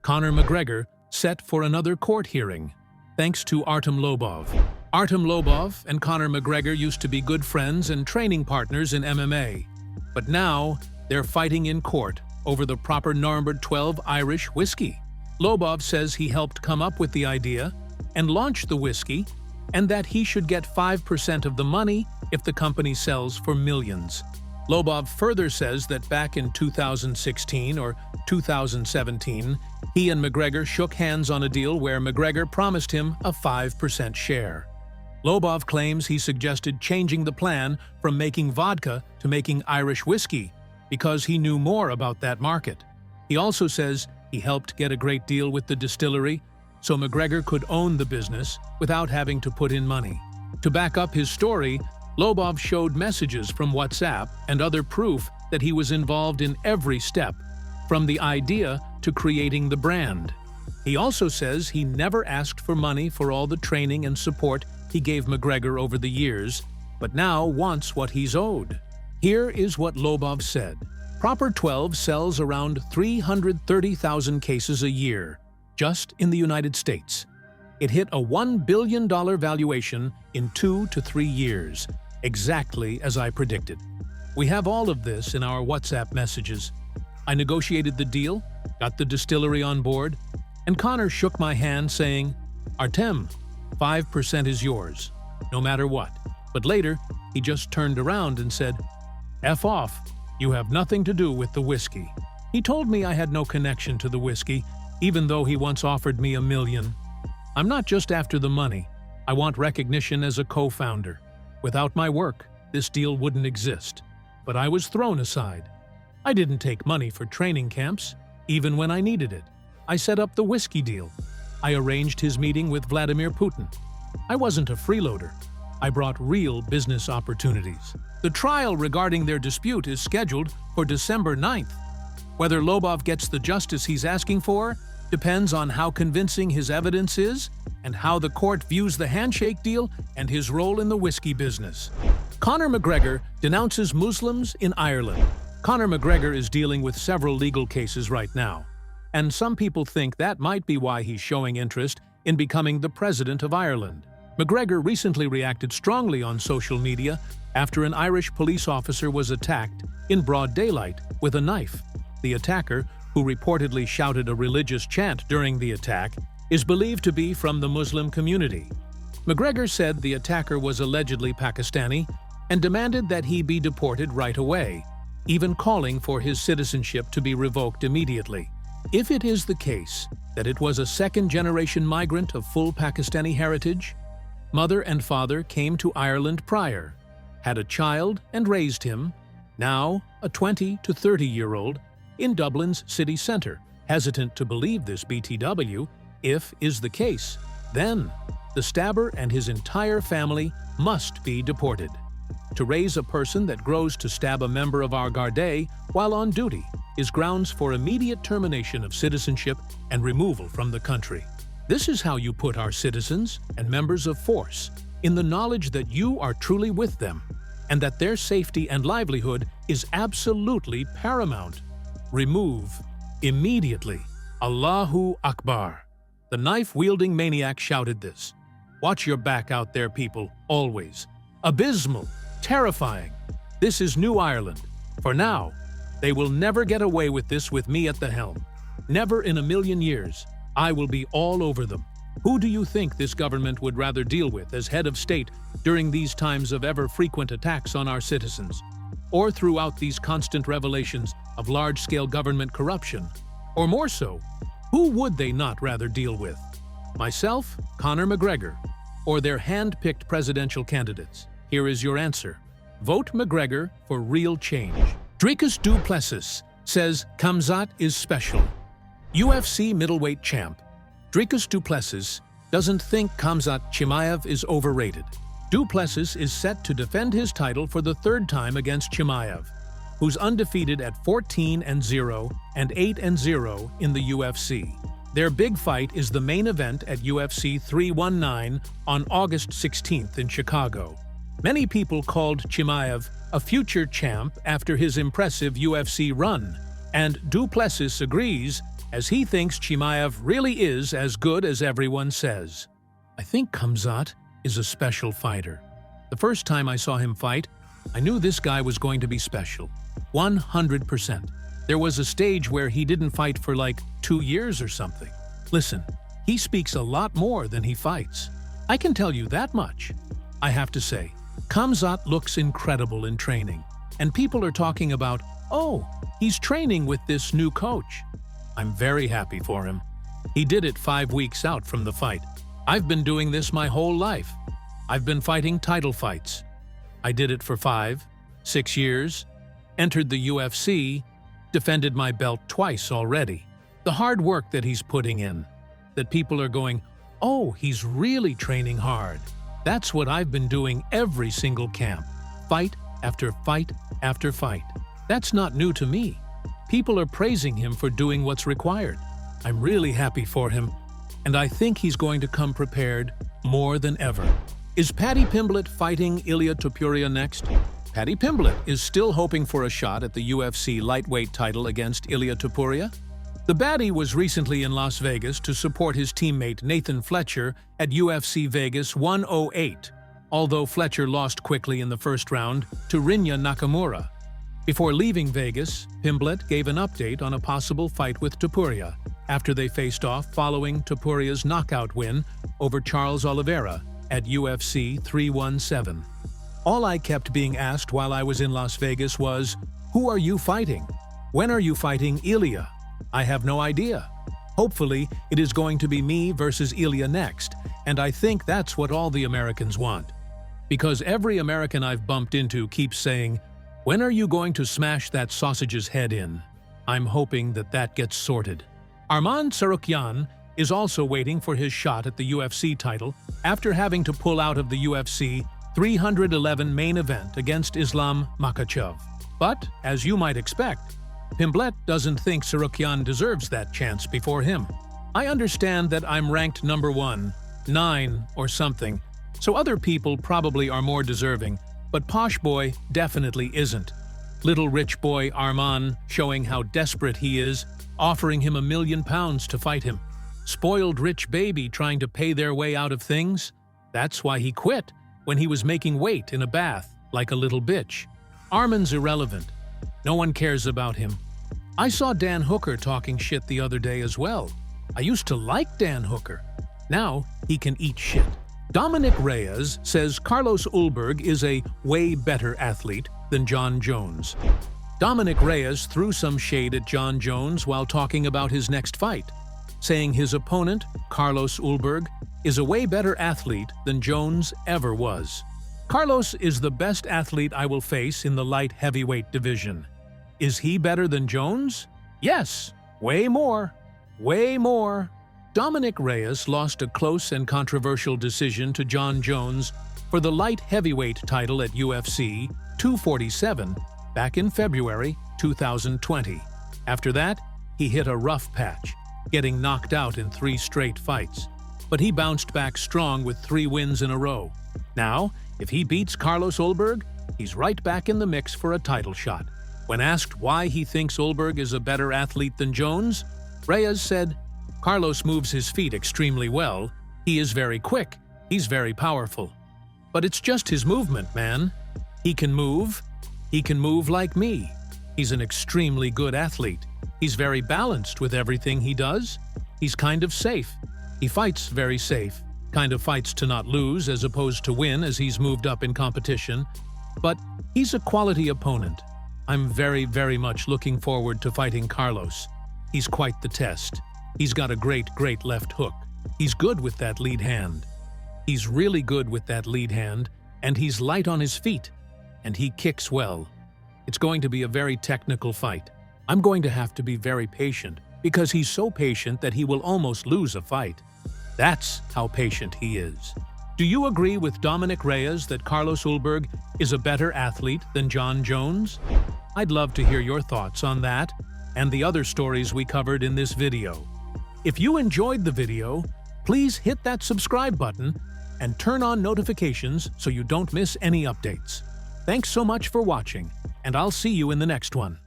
Conor McGregor set for another court hearing, thanks to Artem Lobov. Artem Lobov and Conor McGregor used to be good friends and training partners in MMA, but now they're fighting in court over the proper number 12 Irish whiskey. Lobov says he helped come up with the idea and launch the whiskey, and that he should get 5% of the money if the company sells for millions. Lobov further says that back in 2016 or 2017, he and McGregor shook hands on a deal where McGregor promised him a 5% share. Lobov claims he suggested changing the plan from making vodka to making Irish whiskey because he knew more about that market. He also says he helped get a great deal with the distillery so McGregor could own the business without having to put in money. To back up his story, Lobov showed messages from WhatsApp and other proof that he was involved in every step, from the idea to creating the brand. He also says he never asked for money for all the training and support he gave McGregor over the years, but now wants what he's owed. Here is what Lobov said. Proper 12 sells around 330,000 cases a year, just in the United States. It hit a $1 billion valuation in 2 to 3 years, exactly as I predicted. We have all of this in our WhatsApp messages. I negotiated the deal, got the distillery on board, and Conor shook my hand saying, "Artem, 5% is yours, no matter what." But later, he just turned around and said, "F off, you have nothing to do with the whiskey." He told me I had no connection to the whiskey, even though he once offered me $1 million. I'm not just after the money. I want recognition as a co-founder. Without my work, this deal wouldn't exist. But I was thrown aside. I didn't take money for training camps, even when I needed it. I set up the whiskey deal. I arranged his meeting with Vladimir Putin. I wasn't a freeloader. I brought real business opportunities. The trial regarding their dispute is scheduled for December 9th. Whether Lobov gets the justice he's asking for depends on how convincing his evidence is and how the court views the handshake deal and his role in the whiskey business. Conor McGregor denounces Muslims in Ireland. Conor McGregor is dealing with several legal cases right now, and some people think that might be why he's showing interest in becoming the president of Ireland. McGregor recently reacted strongly on social media after an Irish police officer was attacked in broad daylight with a knife. The attacker, who reportedly shouted a religious chant during the attack, is believed to be from the Muslim community. McGregor said the attacker was allegedly Pakistani and demanded that he be deported right away, even calling for his citizenship to be revoked immediately. If it is the case that it was a second-generation migrant of full Pakistani heritage, mother and father came to Ireland prior, had a child and raised him, now a 20 to 30-year-old, in Dublin's city centre. Hesitant to believe this BTW, if is the case, then the stabber and his entire family must be deported. To raise a person that grows to stab a member of our Gardaí while on duty is grounds for immediate termination of citizenship and removal from the country. This is how you put our citizens and members of force in the knowledge that you are truly with them and that their safety and livelihood is absolutely paramount. Remove immediately. Allahu Akbar. The knife-wielding maniac shouted this. Watch your back out there, people, always. Abysmal, terrifying. This is New Ireland. For now, they will never get away with this with me at the helm. Never in a million years. I will be all over them. Who do you think this government would rather deal with as head of state during these times of ever-frequent attacks on our citizens? Or throughout these constant revelations of large-scale government corruption? Or more so, who would they not rather deal with? Myself, Conor McGregor, or their hand-picked presidential candidates? Here is your answer. Vote McGregor for real change. Dricus Du Plessis says Kamzat is special. UFC middleweight champ Dricus Du Plessis doesn't think Khamzat Chimaev is overrated. Du Plessis is set to defend his title for the third time against Chimaev, who's undefeated at 14-0 and 8-0 in the UFC. Their big fight is the main event at UFC 319 on August 16th in Chicago. Many people called Chimaev a future champ after his impressive UFC run, and Du Plessis agrees as he thinks Chimaev really is as good as everyone says. I think Kamzat is a special fighter. The first time I saw him fight, I knew this guy was going to be special. 100%. There was a stage where he didn't fight for like 2 years or something. Listen, he speaks a lot more than he fights. I can tell you that much. I have to say, Kamzat looks incredible in training, and people are talking about, oh, he's training with this new coach. I'm very happy for him. He did it 5 weeks out from the fight. I've been doing this my whole life. I've been fighting title fights. I did it for 5, 6 years, entered the UFC, defended my belt twice already. The hard work that he's putting in, that people are going, oh, he's really training hard. That's what I've been doing every single camp, fight after fight after fight. That's not new to me. People are praising him for doing what's required. I'm really happy for him, and I think he's going to come prepared more than ever. Is Paddy Pimblett fighting Ilia Topuria next? Paddy Pimblett is still hoping for a shot at the UFC lightweight title against Ilia Topuria. The baddie was recently in Las Vegas to support his teammate Nathan Fletcher at UFC Vegas 108, although Fletcher lost quickly in the first round to Rinya Nakamura. Before leaving Vegas, Pimblett gave an update on a possible fight with Topuria after they faced off following Topuria's knockout win over Charles Oliveira at UFC 317. All I kept being asked while I was in Las Vegas was, who are you fighting? When are you fighting Ilia? I have no idea. Hopefully, it is going to be me versus Ilia next, and I think that's what all the Americans want. Because every American I've bumped into keeps saying, when are you going to smash that sausage's head in? I'm hoping that that gets sorted. Arman Tsarukyan is also waiting for his shot at the UFC title after having to pull out of the UFC 311 main event against Islam Makhachev. But, as you might expect, Pimblett doesn't think Tsarukyan deserves that chance before him. I understand that I'm ranked number 1, 9 or something, so other people probably are more deserving, but Posh Boy definitely isn't. Little rich boy Arman showing how desperate he is, offering him £1 million to fight him. Spoiled rich baby trying to pay their way out of things. That's why he quit when he was making weight in a bath like a little bitch. Arman's irrelevant. No one cares about him. I saw Dan Hooker talking shit the other day as well. I used to like Dan Hooker. Now he can eat shit. Dominic Reyes says Carlos Ulberg is a way better athlete than Jon Jones. Dominic Reyes threw some shade at Jon Jones while talking about his next fight, saying his opponent, Carlos Ulberg, is a way better athlete than Jones ever was. Carlos is the best athlete I will face in the light heavyweight division. Is he better than Jones? Yes, way more. Way more. Dominic Reyes lost a close and controversial decision to Jon Jones for the light heavyweight title at UFC 247 back in February 2020. After that, he hit a rough patch, getting knocked out in 3 straight fights. But he bounced back strong with 3 wins in a row. Now, if he beats Carlos Ulberg, he's right back in the mix for a title shot. When asked why he thinks Ulberg is a better athlete than Jones, Reyes said, Carlos moves his feet extremely well. He is very quick. He's very powerful. But it's just his movement, man. He can move. He can move like me. He's an extremely good athlete. He's very balanced with everything he does. He's kind of safe. He fights very safe. Kind of fights to not lose as opposed to win as he's moved up in competition. But he's a quality opponent. I'm very, very much looking forward to fighting Carlos. He's quite the test. He's got a great left hook. He's good with that lead hand. He's really good with that lead hand, and he's light on his feet, and he kicks well. It's going to be a very technical fight. I'm going to have to be very patient, because he's so patient that he will almost lose a fight. That's how patient he is. Do you agree with Dominic Reyes that Carlos Ulberg is a better athlete than Jon Jones? I'd love to hear your thoughts on that and the other stories we covered in this video. If you enjoyed the video, please hit that subscribe button and turn on notifications so you don't miss any updates. Thanks so much for watching, and I'll see you in the next one.